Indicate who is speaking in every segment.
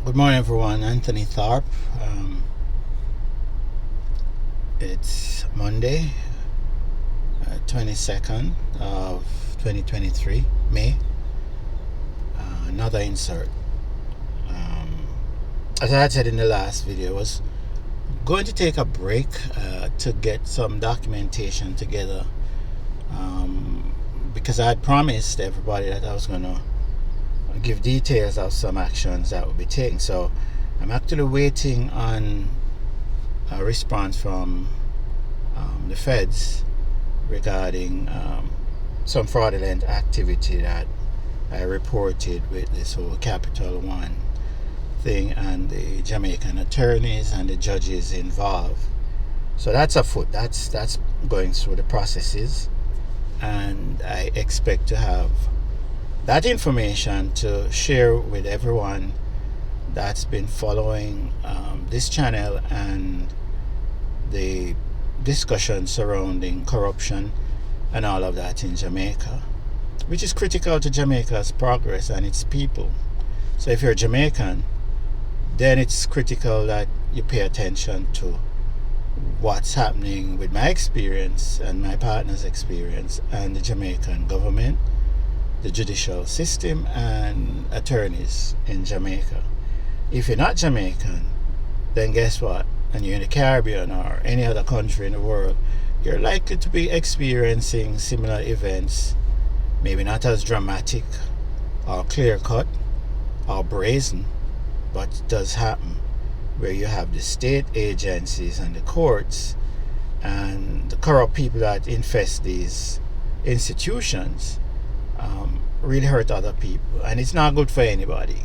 Speaker 1: Good morning, everyone. Anthony Tharp. It's Monday, 22nd of 2023, May. Another insert. Um, as I had said in the last video, I was going to take a break to get some documentation together because I had promised everybody that I was going to give details of some actions that would be taken. So I'm actually waiting on a response from the feds regarding some fraudulent activity that I reported with this whole Capital One thing and the Jamaican attorneys and the judges involved. So that's afoot. That's going through the processes, and I expect to have that information to share with everyone that's been following this channel and the discussion surrounding corruption and all of that in Jamaica, which is critical to Jamaica's progress and its people. So if you're Jamaican, then it's critical that you pay attention to what's happening with my experience and my partner's experience and the Jamaican government, the judicial system, and attorneys in Jamaica. If you're not Jamaican, then guess what? And you're in the Caribbean or any other country in the world, you're likely to be experiencing similar events, maybe not as dramatic or clear cut or brazen, but it does happen, where you have the state agencies and the courts and the corrupt people that infest these institutions really hurt other people. And it's not good for anybody,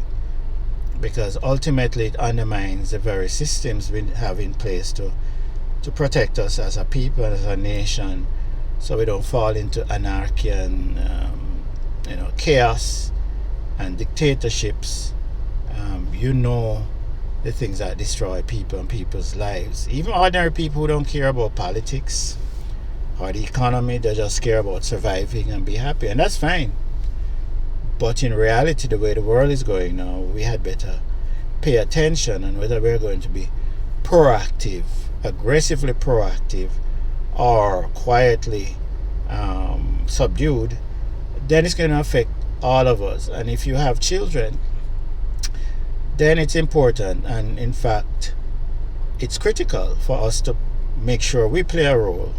Speaker 1: because ultimately it undermines the very systems we have in place to protect us as a people, as a nation, so we don't fall into anarchy and chaos and dictatorships. The things that destroy people and people's lives. Even ordinary people who don't care about politics or the economy, they just care about surviving and be happy, and that's fine. But in reality, the way the world is going now, we had better pay attention, and whether we're going to be proactive, aggressively proactive, or quietly subdued, then it's going to affect all of us. And if you have children, then it's important, and in fact, it's critical for us to make sure we play a role,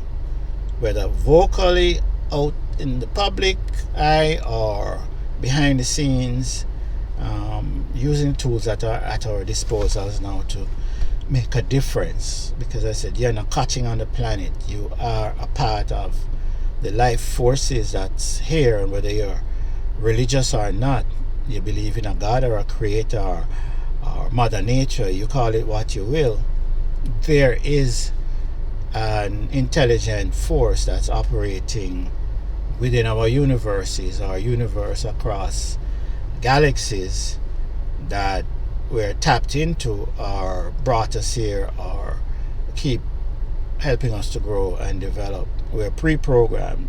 Speaker 1: whether vocally out in the public eye or behind the scenes, using tools that are at our disposals now to make a difference. Because I said, you're not catching on the planet, you are a part of the life forces that's here, and whether you're religious or not, you believe in a God or a creator or Mother Nature, you call it what you will, there is an intelligent force that's operating within our universes, our universe across galaxies, that we're tapped into or brought us here or keep helping us to grow and develop. We're pre-programmed.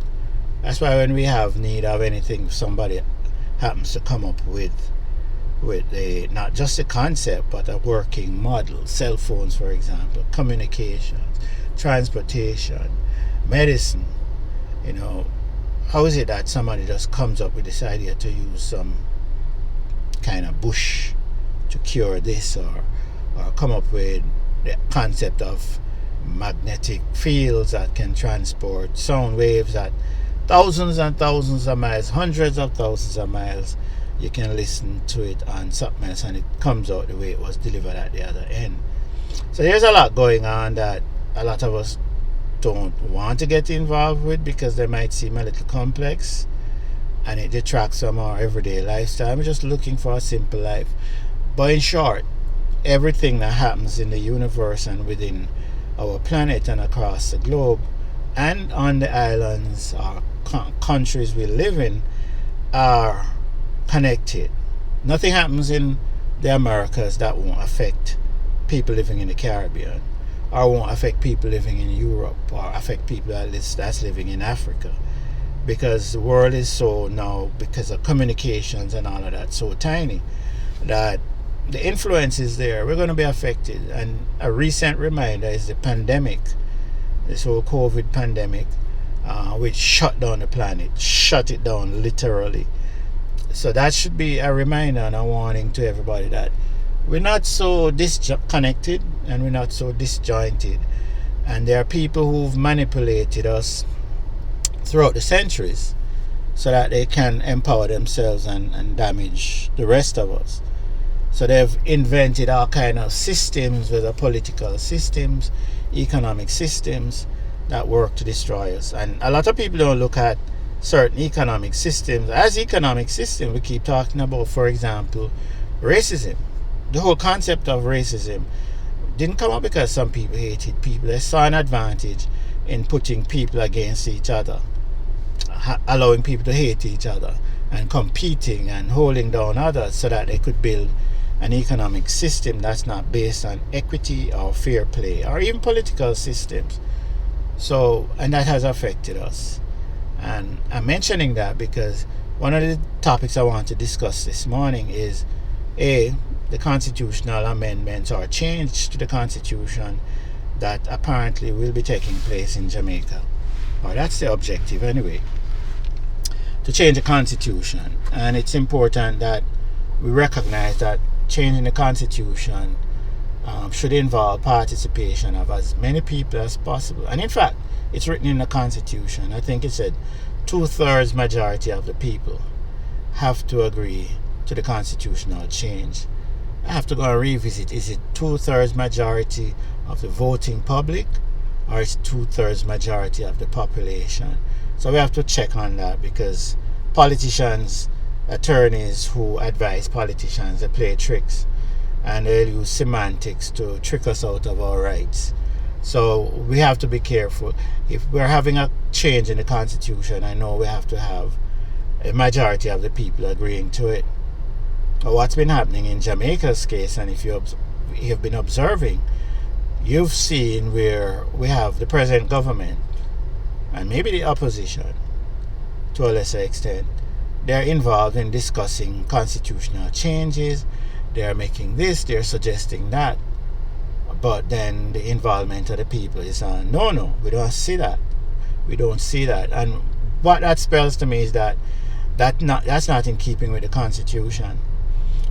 Speaker 1: That's why when we have need of anything, somebody happens to come up with a, not just a concept, but a working model. Cell phones, for example, communications, transportation, medicine. How is it that somebody just comes up with this idea to use some kind of bush to cure this, or come up with the concept of magnetic fields that can transport sound waves at thousands and thousands of miles, hundreds of thousands of miles? You can listen to it on something else and it comes out the way it was delivered at the other end. So there's a lot going on that a lot of us don't want to get involved with, because they might seem a little complex and it detracts from our everyday lifestyle. We're just looking for a simple life. But in short, everything that happens in the universe and within our planet and across the globe and on the islands or countries we live in are connected. Nothing happens in the Americas that won't affect people living in the Caribbean, or won't affect people living in Europe, or affect people that's living in Africa. Because the world is so now, because of communications and all of that, so tiny that the influence is there. We're going to be affected. And a recent reminder is the pandemic, this whole COVID pandemic, which shut down the planet, shut it down literally. So that should be a reminder and a warning to everybody that we're not so disconnected and we're not so disjointed. And there are people who've manipulated us throughout the centuries so that they can empower themselves and damage the rest of us. So they've invented all kind of systems, whether political systems, economic systems, that work to destroy us. And a lot of people don't look at certain economic systems as economic systems. We keep talking about, for example, racism. The whole concept of racism didn't come up because some people hated people. They saw an advantage in putting people against each other, allowing people to hate each other and competing and holding down others so that they could build an economic system that's not based on equity or fair play or even political systems. So, and that has affected us. And I'm mentioning that because one of the topics I want to discuss this morning is the constitutional amendments or change to the constitution that apparently will be taking place in Jamaica. Or that's the objective anyway, to change the constitution. And it's important that we recognize that changing the constitution should involve participation of as many people as possible. And in fact, it's written in the constitution. I think it said 2/3 majority of the people have to agree to the constitutional change. I have to go and revisit. Is it 2/3 majority of the voting public, or is it 2/3 majority of the population? So we have to check on that, because politicians, attorneys who advise politicians, they play tricks and they'll use semantics to trick us out of our rights. So we have to be careful. If we're having a change in the constitution, I know we have to have a majority of the people agreeing to it. But what's been happening in Jamaica's case, and if you have been observing, you've seen where we have the present government and maybe the opposition to a lesser extent. They're involved in discussing constitutional changes. They're making this, they're suggesting that. But then the involvement of the people is no, we don't see that. We don't see that. And what that spells to me is that's not in keeping with the constitution.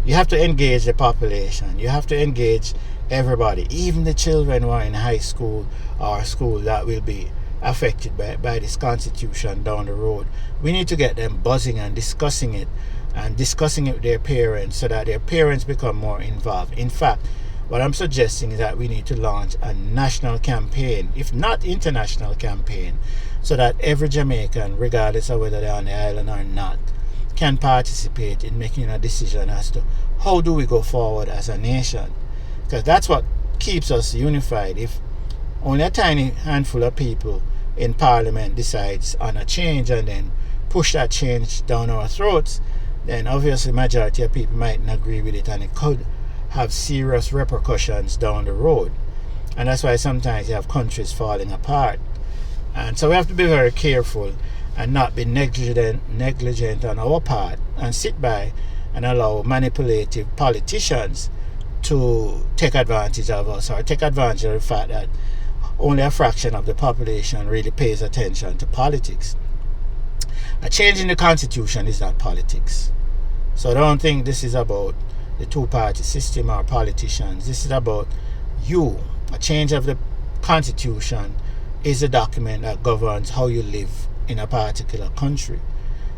Speaker 1: You have to engage the population. You have to engage everybody, even the children who are in high school or school that will be affected by this constitution down the road. We need to get them buzzing and discussing it with their parents so that their parents become more involved. In fact, what I'm suggesting is that we need to launch a national campaign, if not international campaign, so that every Jamaican, regardless of whether they're on the island or not, can participate in making a decision as to how do we go forward as a nation. Because that's what keeps us unified. If only a tiny handful of people in Parliament decides on a change and then push that change down our throats, then obviously majority of people mightn't agree with it, and it could have serious repercussions down the road. And that's why sometimes you have countries falling apart. And so we have to be very careful and not be negligent on our part and sit by and allow manipulative politicians to take advantage of us, or take advantage of the fact that only a fraction of the population really pays attention to politics. A change in the constitution is not politics. So I don't think this is about the two-party system or politicians. This is about you. A change of the constitution is a document that governs how you live in a particular country.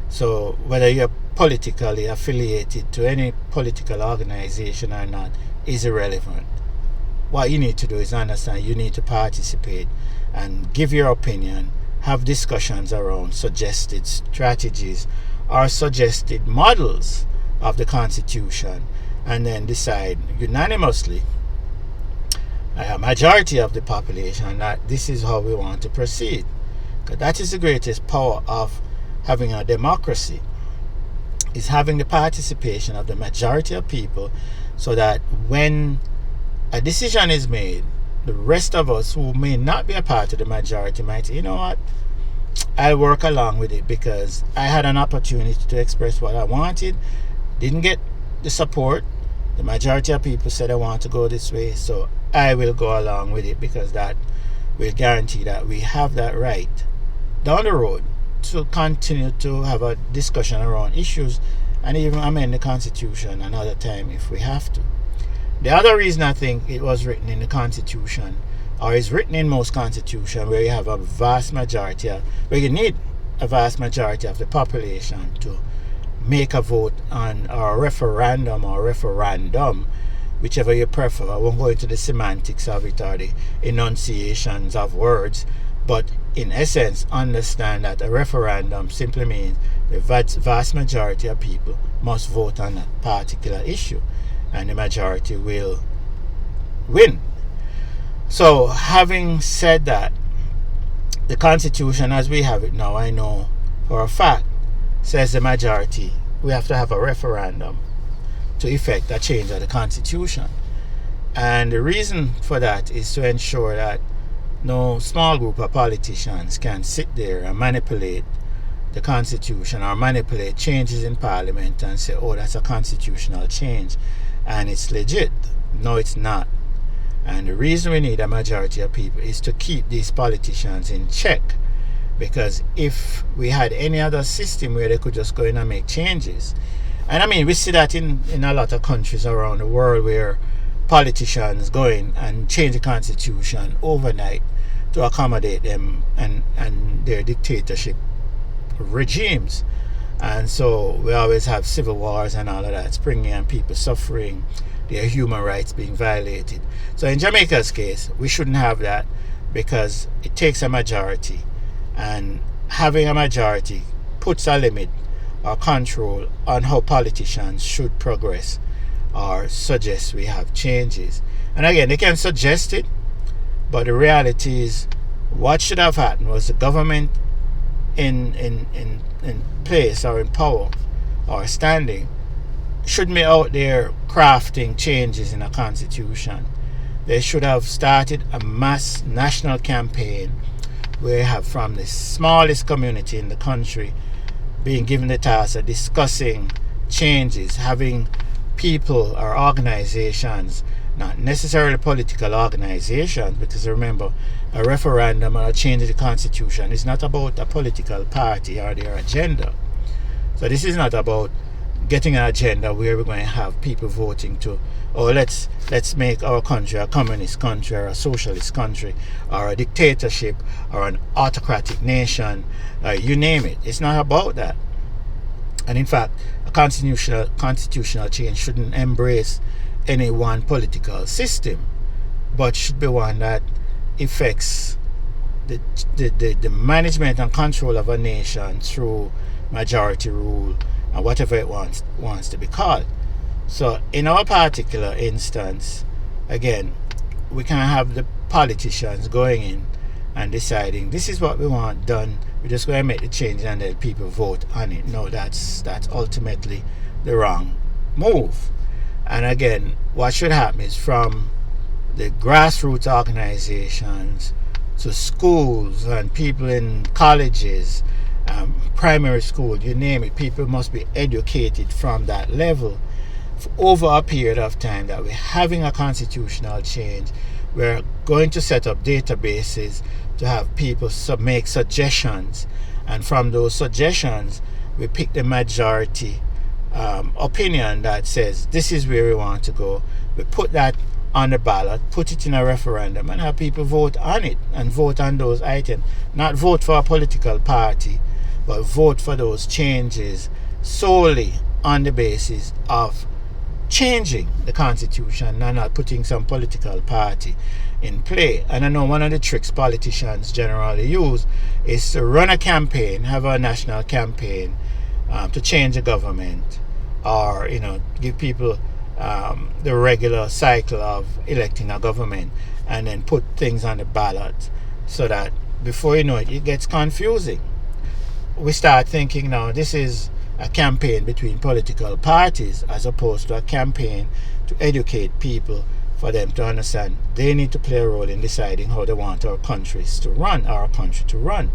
Speaker 1: So whether you're politically affiliated to any political organization or not is irrelevant. What you need to do is understand you need to participate and give your opinion, have discussions around suggested strategies or suggested models of the constitution, and then decide unanimously, a majority of the population, that this is how we want to proceed. Because that is the greatest power of having a democracy, is having the participation of the majority of people, so that when a decision is made, the rest of us who may not be a part of the majority might say, you know what, I'll work along with it because I had an opportunity to express what I wanted, didn't get the support, The majority of people say they want to go this way, so I will go along with it, because that will guarantee that we have that right down the road to continue to have a discussion around issues and even amend the Constitution another time if we have to. The other reason I think it was written in the Constitution, or is written in most constitutions, where you have a vast majority where you need a vast majority of the population to make a vote on a referendum or referendum, whichever you prefer. I won't go into the semantics of it or the enunciations of words, but in essence, understand that a referendum simply means the vast majority of people must vote on a particular issue, and the majority will win. So, having said that, the Constitution as we have it now, I know for a fact, says the majority we have to have a referendum to effect a change of the Constitution. And the reason for that is to ensure that no small group of politicians can sit there and manipulate the Constitution or manipulate changes in Parliament and say, oh, that's a constitutional change and it's legit. No, it's not. And the reason we need a majority of people is to keep these politicians in check. Because if we had any other system where they could just go in and make changes, and I mean, we see that in a lot of countries around the world where politicians go in and change the Constitution overnight to accommodate them and their dictatorship regimes. And so we always have civil wars and all of that springing and people suffering, their human rights being violated. So in Jamaica's case, we shouldn't have that, because it takes a majority, and having a majority puts a limit or control on how politicians should progress or suggest we have changes. And again, they can suggest it, but the reality is what should have happened was the government in place or in power or standing shouldn't be out there crafting changes in a constitution. They should have started a mass national campaign where you have from the smallest community in the country being given the task of discussing changes, having people or organizations, not necessarily political organizations, because remember, a referendum or a change in the Constitution is not about a political party or their agenda. So this is not about getting an agenda where we're going to have people voting to, oh, let's make our country a communist country or a socialist country or a dictatorship or an autocratic nation, you name it. It's not about that. And in fact, a constitutional change shouldn't embrace any one political system, but should be one that affects the management and control of a nation through majority rule and whatever it wants to be called. So in our particular instance, again, we can have the politicians going in and deciding this is what we want done, we're just going to make the change and then people vote on it. No, that's ultimately the wrong move. And again, what should happen is from the grassroots organizations to schools and people in colleges, primary school, you name it, people must be educated from that level for over a period of time that we're having a constitutional change. We're going to set up databases to have people make suggestions, and from those suggestions we pick the majority opinion that says this is where we want to go. We put that on the ballot, put it in a referendum, and have people vote on it and vote on those items. Not vote for a political party, but vote for those changes solely on the basis of changing the Constitution and not putting some political party in play. And I know one of the tricks politicians generally use is to run a campaign, have a national campaign to change the government, or give people the regular cycle of electing a government and then put things on the ballot, so that before you know it, it gets confusing. We start thinking now this is a campaign between political parties as opposed to a campaign to educate people, for them to understand they need to play a role in deciding how they want our country to run.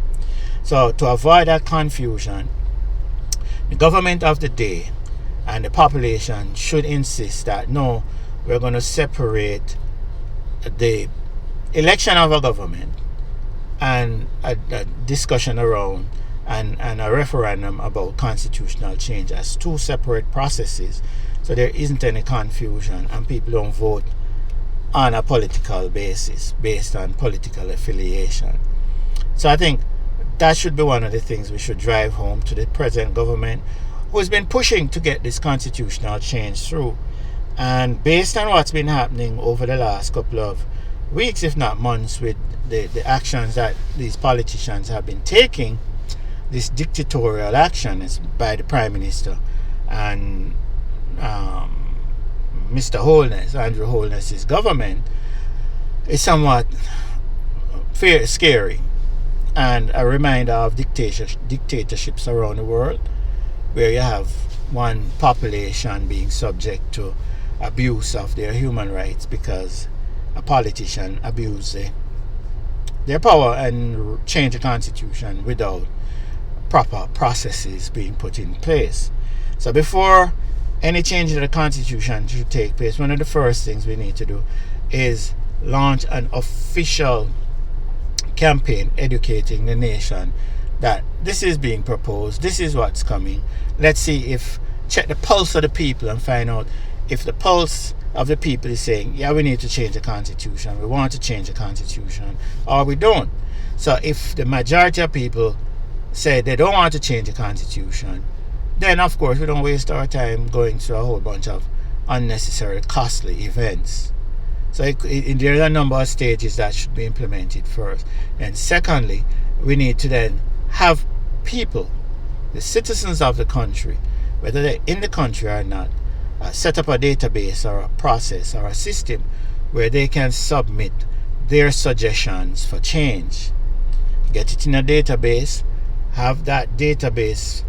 Speaker 1: So to avoid that confusion, the government of the day and the population should insist that no, we're going to separate the election of a government and a discussion around and a referendum about constitutional change as two separate processes, so there isn't any confusion and people don't vote on a political basis based on political affiliation. So I think that should be one of the things we should drive home to the present government, who has been pushing to get this constitutional change through. And based on what's been happening over the last couple of weeks, if not months, with the actions that these politicians have been taking, this dictatorial action is by the Prime Minister and Mr. Holness, Andrew Holness's government, is somewhat scary and a reminder of dictatorships around the world, where you have one population being subject to abuse of their human rights because a politician abused their power and change the constitution without proper processes being put in place. So before any change in the constitution should take place, one of the first things we need to do is launch an official campaign educating the nation that this is being proposed, this is what's coming. Let's see check the pulse of the people and find out if the pulse of the people is saying, yeah, we need to change the constitution, we want to change the constitution, or we don't. So if the majority of people say they don't want to change the constitution, then of course we don't waste our time going through a whole bunch of unnecessary costly events. So there are a number of stages that should be implemented first. And secondly, we need to then have people, the citizens of the country, whether they're in the country or not, set up a database or a process or a system where they can submit their suggestions for change. Get it in a database, have that database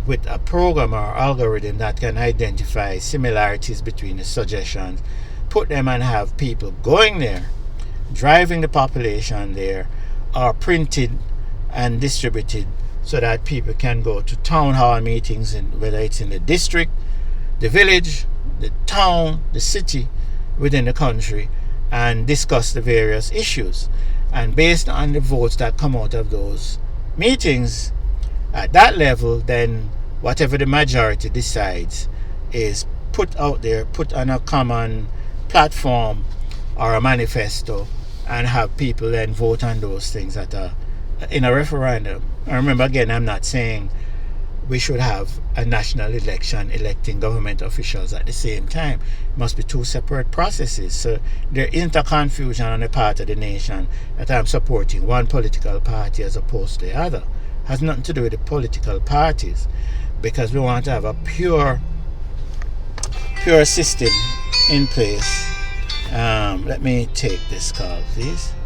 Speaker 1: with a program or algorithm that can identify similarities between the suggestions, put them and have people going there, driving the population there, or printed and distributed so that people can go to town hall meetings, whether it's in the district, the village, the town, the city within the country, and discuss the various issues. And based on the votes that come out of those meetings, at that level, then whatever the majority decides is put out there, put on a common platform or a manifesto, and have people then vote on those things in a referendum. And remember, again, I'm not saying we should have a national election electing government officials at the same time. It must be two separate processes. So there isn't a confusion on the part of the nation that I'm supporting one political party as opposed to the other. It has nothing to do with the political parties, because we want to have a pure system in place. Let me take this call, please.